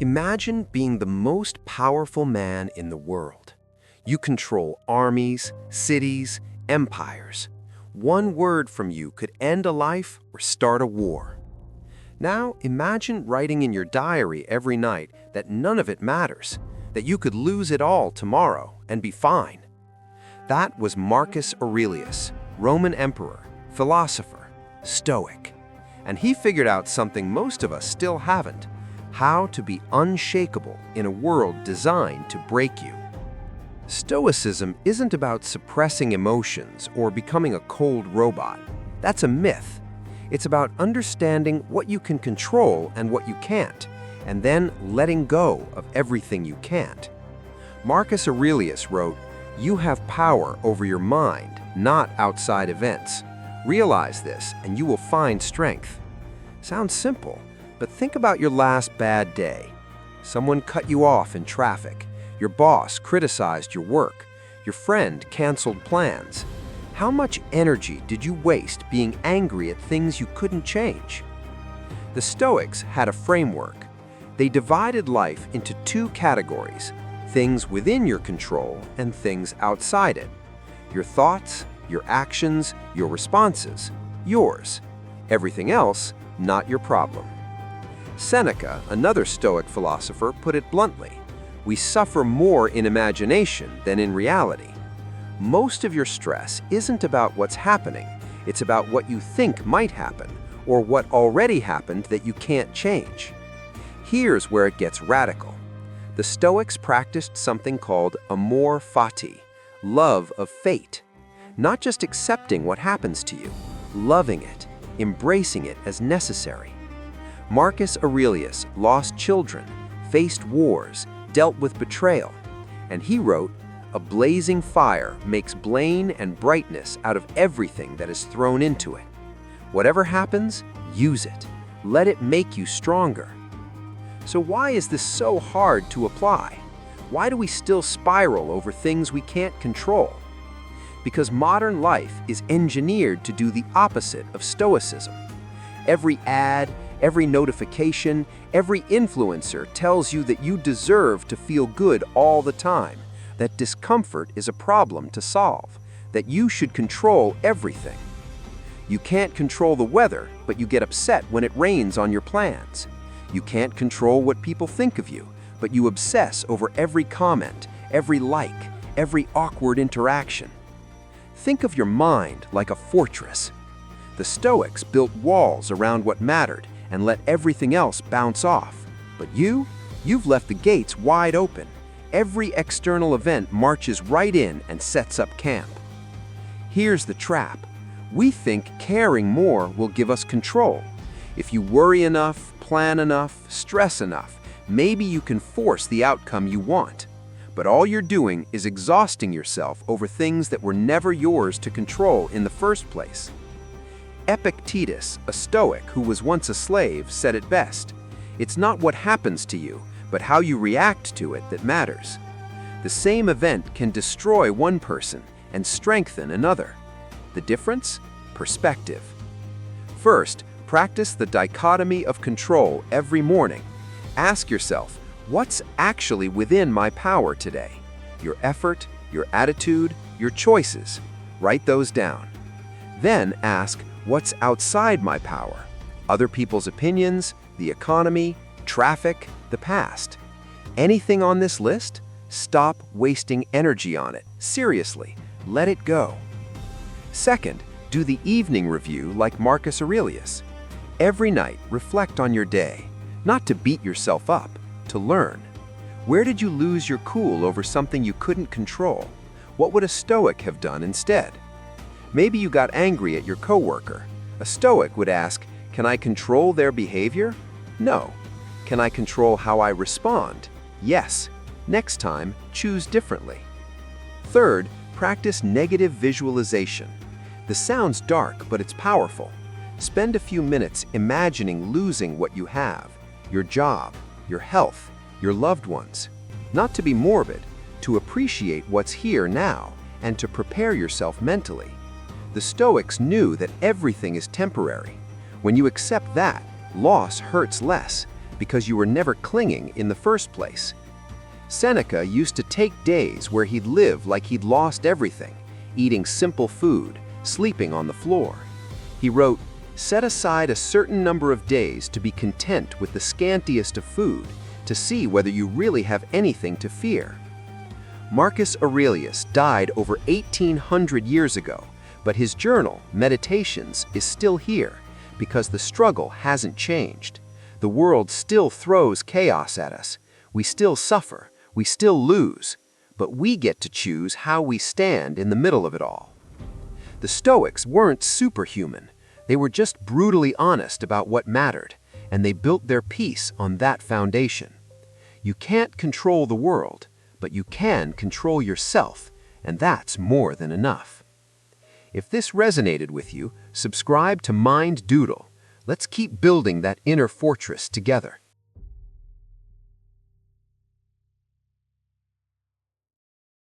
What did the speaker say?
Imagine being the most powerful man in the world. You control armies, cities, empires. One word from you could end a life or start a war. Now imagine writing in your diary every night that none of it matters, that you could lose it all tomorrow and be fine. That was Marcus Aurelius, Roman emperor, philosopher, Stoic. And he figured out something most of us still haven't: how to be unshakable in a world designed to break you. Stoicism isn't about suppressing emotions or becoming a cold robot. That's a myth. It's about understanding what you can control and what you can't, and then letting go of everything you can't. Marcus Aurelius wrote, "You have power over your mind, not outside events. Realize this, and you will find strength." Sounds simple, but think about your last bad day. Someone cut you off in traffic. Your boss criticized your work. Your friend canceled plans. How much energy did you waste being angry at things you couldn't change? The Stoics had a framework. They divided life into two categories: things within your control and things outside it. Your thoughts, your actions, your responses, yours. Everything else, not your problem. Seneca, another Stoic philosopher, put it bluntly: we suffer more in imagination than in reality. Most of your stress isn't about what's happening, it's about what you think might happen, or what already happened that you can't change. Here's where it gets radical. The Stoics practiced something called Amor Fati, love of fate. Not just accepting what happens to you, loving it, embracing it as necessary. Marcus Aurelius lost children, faced wars, dealt with betrayal, and he wrote, "A blazing fire makes blain and brightness out of everything that is thrown into it. Whatever happens, use it. Let it make you stronger." So why is this so hard to apply? Why do we still spiral over things we can't control? Because modern life is engineered to do the opposite of Stoicism. Every ad, every notification, every influencer tells you that you deserve to feel good all the time, that discomfort is a problem to solve, that you should control everything. You can't control the weather, but you get upset when it rains on your plans. You can't control what people think of you, but you obsess over every comment, every like, every awkward interaction. Think of your mind like a fortress. The Stoics built walls around what mattered and let everything else bounce off. But you've left the gates wide open. Every external event marches right in and sets up camp. Here's the trap. We think caring more will give us control. If you worry enough, plan enough, stress enough, maybe you can force the outcome you want. But all you're doing is exhausting yourself over things that were never yours to control in the first place. Epictetus, a Stoic who was once a slave, said it best: "It's not what happens to you, but how you react to it that matters." The same event can destroy one person and strengthen another. The difference? Perspective. First, practice the dichotomy of control every morning. Ask yourself, what's actually within my power today? Your effort, your attitude, your choices. Write those down. Then ask, what's outside my power? Other people's opinions, the economy, traffic, the past. Anything on this list? Stop wasting energy on it. Seriously, let it go. Second, do the evening review like Marcus Aurelius. Every night, reflect on your day, not to beat yourself up, to learn. Where did you lose your cool over something you couldn't control? What would a Stoic have done instead? Maybe you got angry at your coworker. A Stoic would ask, can I control their behavior? No. Can I control how I respond? Yes. Next time, choose differently. Third, practice negative visualization. This sounds dark, but it's powerful. Spend a few minutes imagining losing what you have: your job, your health, your loved ones. Not to be morbid, to appreciate what's here now and to prepare yourself mentally. The Stoics knew that everything is temporary. When you accept that, loss hurts less because you were never clinging in the first place. Seneca used to take days where he'd live like he'd lost everything, eating simple food, sleeping on the floor. He wrote, "Set aside a certain number of days to be content with the scantiest of food, to see whether you really have anything to fear." Marcus Aurelius died over 1800 years ago, but his journal, Meditations, is still here because the struggle hasn't changed. The world still throws chaos at us. We still suffer. We still lose. But we get to choose how we stand in the middle of it all. The Stoics weren't superhuman. They were just brutally honest about what mattered, and they built their peace on that foundation. You can't control the world, but you can control yourself, and that's more than enough. If this resonated with you, subscribe to Mind Doodle. Let's keep building that inner fortress together.